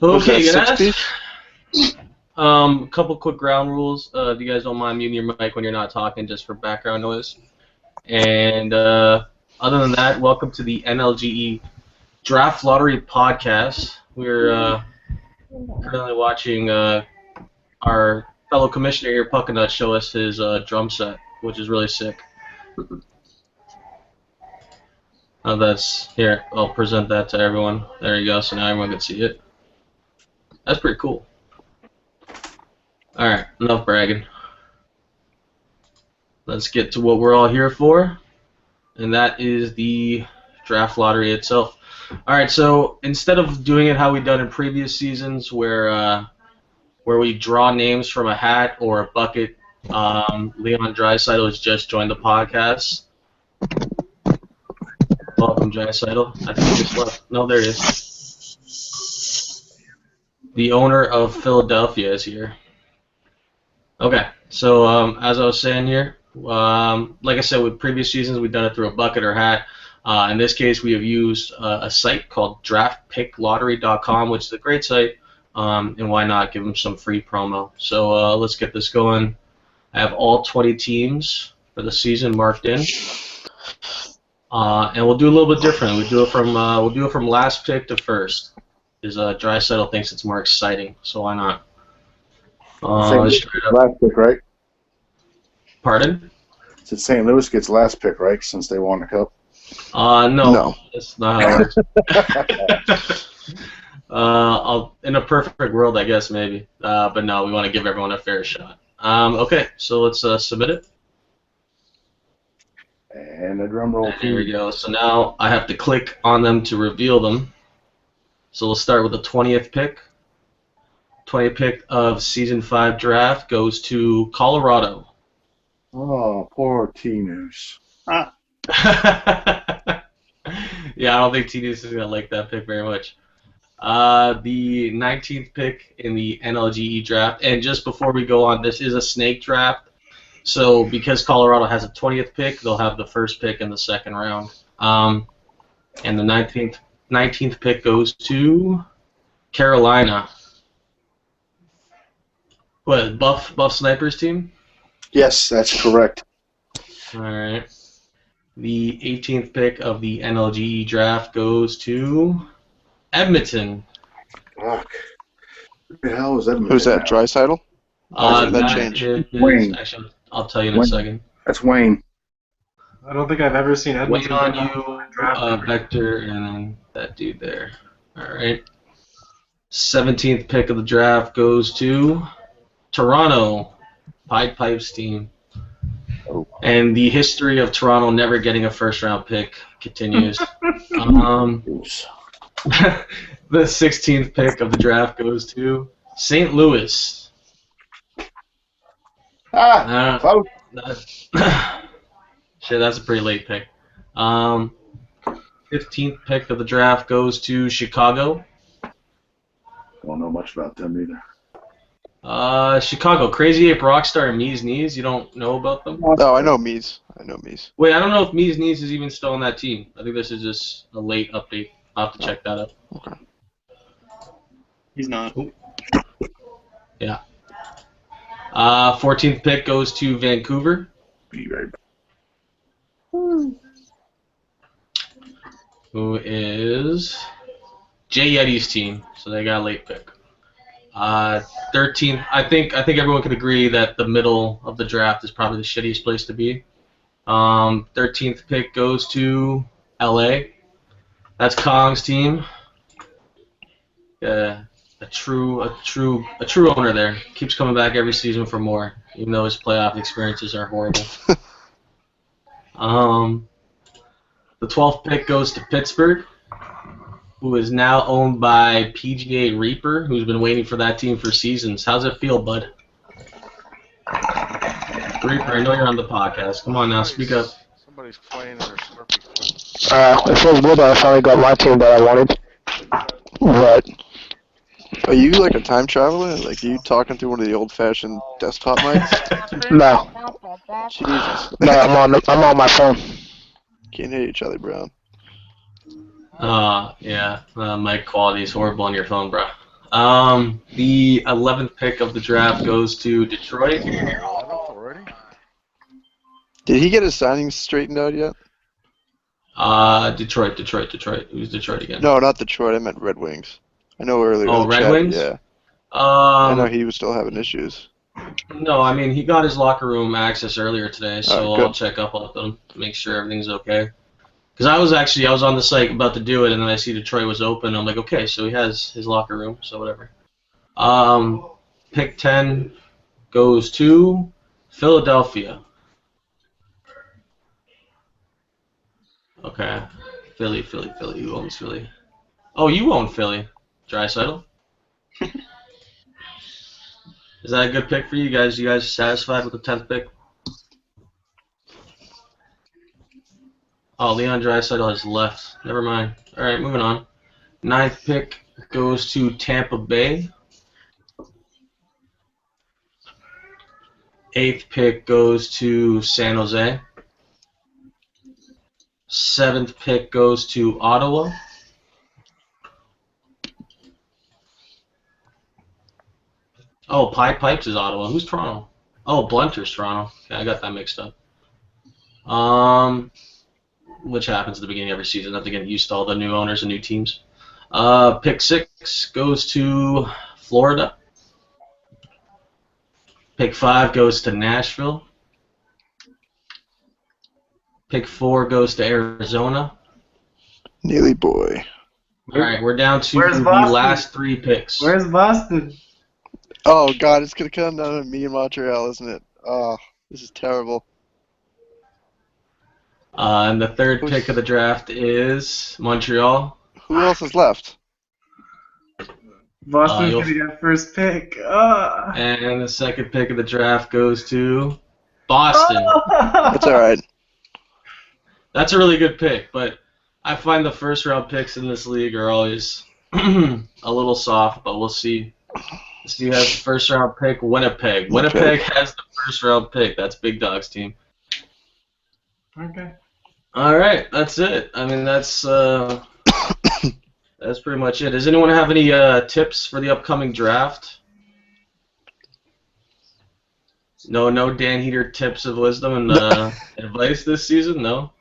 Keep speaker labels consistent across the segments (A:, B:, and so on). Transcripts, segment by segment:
A: Okay,
B: that,
A: guys.
B: 60?
A: A couple quick ground rules. If you guys don't mind muting your mic when you're not talking, just for background noise. And other than that, welcome to the NLGE Draft Lottery Podcast. We're currently watching our fellow commissioner here, Puckanut, show us his drum set, which is really sick. That's here. I'll present that to everyone. There you go. So now everyone can see it. That's pretty cool. All right, enough bragging. Let's get to what we're all here for, and that is the draft lottery itself. All right, so instead of doing it how we've done in previous seasons, where we draw names from a hat or a bucket, Leon Draisaitl has just joined the podcast. Welcome, Draisaitl. I think he just left. No, there he is. The owner of Philadelphia is here. Okay, so as I was saying here, like I said, with previous seasons, we've done it through a bucket or hat. In this case, we have used a site called DraftPickLottery.com, which is a great site, and why not give them some free promo. So let's get this going. I have all 20 teams for the season marked in, and we'll do a little bit different. We'll do it from last pick to first, because Draisaitl thinks it's more exciting. So why not?
C: Last pick, right?
A: Pardon?
C: So St. Louis gets last pick, right? Since they won the cup.
A: No, that's not how it works. In a perfect world, I guess maybe, but no, we want to give everyone a fair shot. Okay, so let's submit it.
C: And a drum roll.
A: Here we go. So now I have to click on them to reveal them. So we'll start with the 20th pick. 20th pick of Season 5 draft goes to Colorado.
C: Oh, poor T-News.
A: Yeah, I don't think T-News is going to like that pick very much. The 19th pick in the NLGE draft, and just before we go on, this is a snake draft, so because Colorado has a 20th pick, they'll have the first pick in the second round. And the 19th pick goes to Carolina. What, Buff Snipers team?
C: Yes, that's correct.
A: All right. The 18th pick of the NLGE draft goes to Edmonton.
C: Fuck. Who the hell is Edmonton?
B: Who's that, Draisaitl? Or did that change?
C: Wayne.
A: Actually, I'll tell you in a second.
C: That's Wayne.
D: I don't think I've ever seen Edmonton.
A: Wait on you, Vector, and then that dude there. All right. 17th pick of the draft goes to Toronto, Pied Pipes team. And the history of Toronto never getting a first-round pick continues. The 16th pick of the draft goes to St. Louis. Shit, that's a pretty late pick. 15th pick of the draft goes to Chicago.
C: Don't know much about them either.
A: Chicago, Crazy Ape Rockstar and Me's Knees. You don't know about them?
B: No, I know Mies.
A: Wait, I don't know if Me's Knees is even still on that team. I think this is just a late update. I'll have to check that out.
B: Okay.
D: He's not.
A: Yeah. 14th pick goes to Vancouver.
C: Be right back.
A: Who is Jay Yeti's team. So they got a late pick. 13th. I think everyone can agree that the middle of the draft is probably the shittiest place to be. 13th pick goes to LA. That's Kong's team. A true owner there. Keeps coming back every season for more, even though his playoff experiences are horrible. The 12th pick goes to Pittsburgh, who is now owned by PGA Reaper, who's been waiting for that team for seasons. How's it feel, bud? Reaper, I know you're on the podcast. Come on now, speak up.
B: Somebody's playing in their Slurpee.
E: It feels good that I finally got my team that I wanted. But
B: Are you like a time traveler? Like you talking through one of the old-fashioned desktop mics?
E: no,
B: Jesus.
E: no, I'm on my phone.
B: Can't hear you, Charlie Brown.
A: Yeah. Mic quality is horrible on your phone, bro. The 11th pick of the draft goes to Detroit.
B: Did he get his signings straightened out yet?
A: Detroit. Who's Detroit again?
B: No, not Detroit. I meant Red Wings. I know earlier.
A: Oh,
B: in the
A: Red
B: chat,
A: Wings?
B: Yeah. I know
A: Um,
B: he was still having issues.
A: no, I mean, he got his locker room access earlier today, so
B: good.
A: I'll check up on them to make sure everything's okay. Because I was on the site about to do it, and then I see Detroit was open. I'm like, okay, so he has his locker room, so whatever. Pick 10 goes to Philadelphia. Okay. Philly. Who owns Philly? Oh, you own Philly. Draisaitl? Is that a good pick for you guys? You guys satisfied with the 10th pick? Oh, Leon Draisaitl has left. Never mind. All right, moving on. 9th pick goes to Tampa Bay. 8th pick goes to San Jose. 7th pick goes to Ottawa. Oh, Pipes is Ottawa. Who's Toronto? Oh, Blunter's Toronto. Okay, I got that mixed up. Which happens at the beginning of every season. Not to get used to all the new owners and new teams. Pick 6 goes to Florida. Pick 5 goes to Nashville. Pick 4 goes to Arizona.
B: Neely boy.
A: All right, we're down to
D: Where's
A: the
D: Boston?
A: last 3 picks.
D: Where's Boston?
B: Oh God, it's gonna come down to me and Montreal, isn't it? Oh, this is terrible.
A: And the 3rd pick of the draft is Montreal.
B: Who else is left?
D: Boston's
A: you'll-
D: gonna get first pick.
A: And the 2nd pick of the draft goes to Boston.
B: That's all right.
A: That's a really good pick, but I find the first-round picks in this league are always a little soft, but we'll see. Steve has the first-round pick, Winnipeg. Winnipeg has the first-round pick. That's Big Dog's team.
D: Okay.
A: All right, that's it. I mean, that's pretty much it. Does anyone have any tips for the upcoming draft? No Dan Heater tips of wisdom and advice this season? No?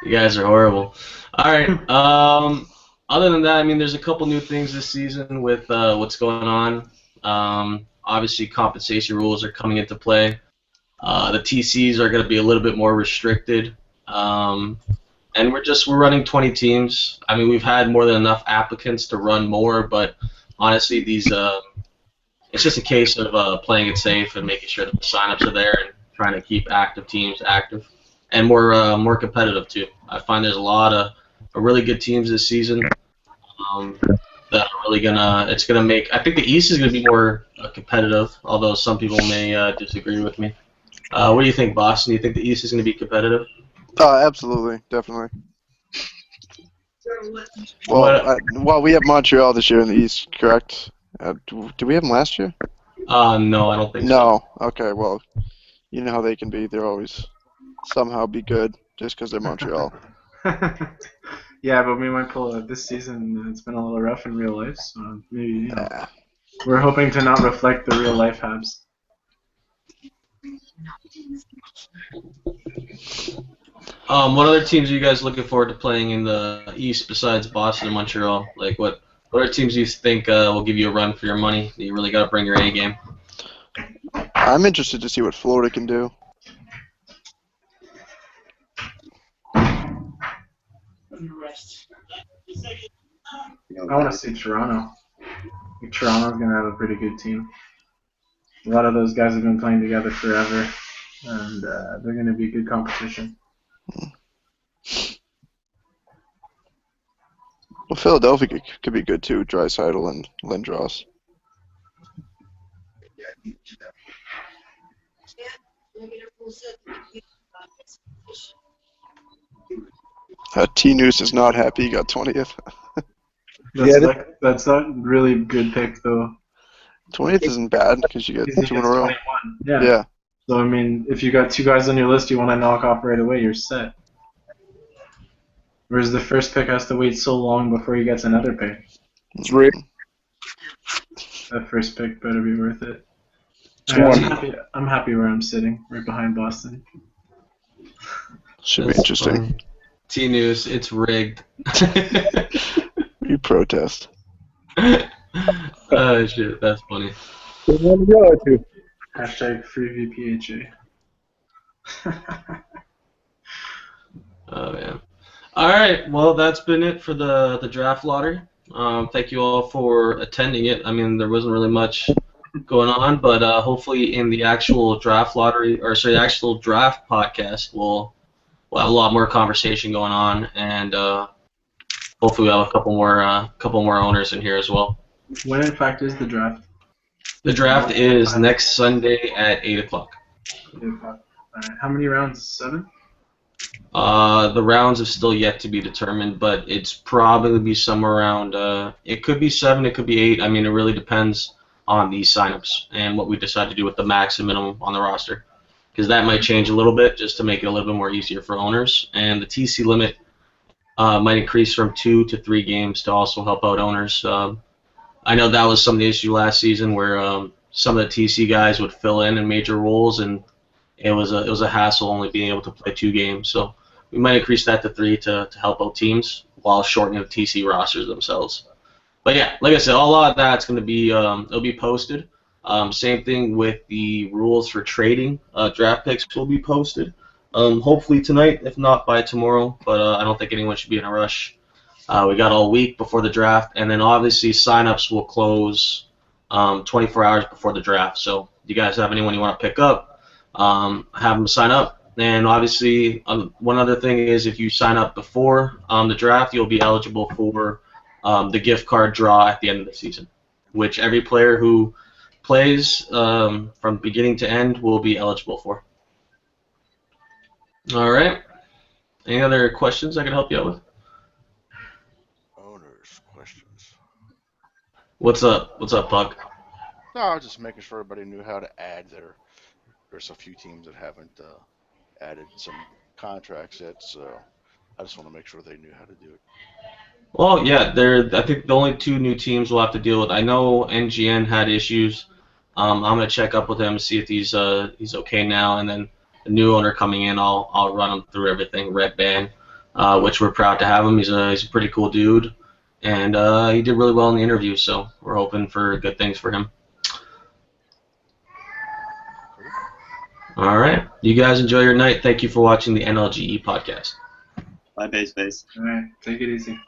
A: You guys are horrible. All right. Other than that, I mean, there's a couple new things this season with what's going on. Obviously, compensation rules are coming into play. The TCs are going to be a little bit more restricted. And we're running 20 teams. I mean, we've had more than enough applicants to run more, but honestly, it's just a case of playing it safe and making sure that the signups are there and trying to keep active teams active and more competitive too. I find there's a lot of really good teams this season that are really it's gonna make. I think the East is gonna be more competitive, although some people may disagree with me. What do you think, Boston? Do you think the East is gonna be competitive?
B: Absolutely, definitely. Well, we have Montreal this year in the East, correct? Do we have them last year?
A: No, I don't think so.
B: No. Okay, well, you know how they can be. They're always somehow be good just because they're Montreal.
D: Yeah, but we might pull it this season. It's been a little rough in real life, so maybe we're hoping to not reflect the real life Habs.
A: What other teams are you guys looking forward to playing in the East besides Boston and Montreal? Like, what other teams do you think will give you a run for your money? You really got to bring your A game.
B: I'm interested to see what Florida can do.
D: I want to see Toronto. I think Toronto's going to have a pretty good team. A lot of those guys have been playing together forever, and they're going to be good competition.
B: Well, Philadelphia could be good too. Draisaitl and Lindros. T-News is not happy. He got 20th.
D: That's not really good pick though.
B: 20th isn't bad because you get
D: He
B: 2 in a
D: gets
B: row.
D: 21. Yeah.
B: Yeah.
D: So I mean, if you got 2 guys on your list you want to knock off right away, you're set. Whereas the first pick has to wait so long before he gets another pick.
C: It's rigged.
D: That first pick better be worth it.
C: It's
D: Alright, I'm happy where I'm sitting, right behind Boston.
B: Should be
A: That's
B: interesting.
A: funny. T-News, it's rigged.
B: You protest.
A: Oh shit, that's funny.
E: Which one to go to?
D: Hashtag free VPHA.
A: Oh man. All right. Well, that's been it for the draft lottery. Thank you all for attending it. I mean, there wasn't really much going on, but hopefully in the actual draft lottery, or sorry, the actual draft podcast, we'll have a lot more conversation going on, and hopefully we'll have a couple more owners in here as well.
D: When in fact is the draft?
A: The draft is next Sunday at 8 o'clock.
D: Alright, how many rounds? 7?
A: The rounds have still yet to be determined, but it's probably be somewhere around. It could be 7, it could be 8. I mean, it really depends on the signups and what we decide to do with the max and minimum on the roster, because that might change a little bit just to make it a little bit more easier for owners. And the TC limit might increase from 2 to 3 games to also help out owners. I know that was some of the issue last season where some of the TC guys would fill in major roles, and it was a hassle only being able to play 2 games. So we might increase that to 3 to help out teams while shortening the TC rosters themselves. But yeah, like I said, a lot of that's going to be it'll be posted. Same thing with the rules for trading draft picks will be posted. Hopefully tonight, if not by tomorrow. But I don't think anyone should be in a rush. We got all week before the draft, and then obviously signups will close 24 hours before the draft. So if you guys have anyone you want to pick up, have them sign up. And obviously, one other thing is if you sign up before the draft, you'll be eligible for the gift card draw at the end of the season, which every player who plays from beginning to end will be eligible for. All right. Any other questions I can help you out with?
F: Owners questions.
A: What's up? What's up, Puck?
F: No, I was just making sure everybody knew how to add there's a few teams that haven't added some contracts yet, so I just want to make sure they knew how to do it.
A: Well, yeah, I think the only 2 new teams we'll have to deal with. I know NGN had issues. I'm gonna check up with him, see if he's okay now, and then the new owner coming in, I'll run him through everything. Red Band, which we're proud to have him. He's a pretty cool dude, and he did really well in the interview. So we're hoping for good things for him. All right, you guys enjoy your night. Thank you for watching the NLGE podcast.
G: Bye, Base.
D: Alright, take it easy.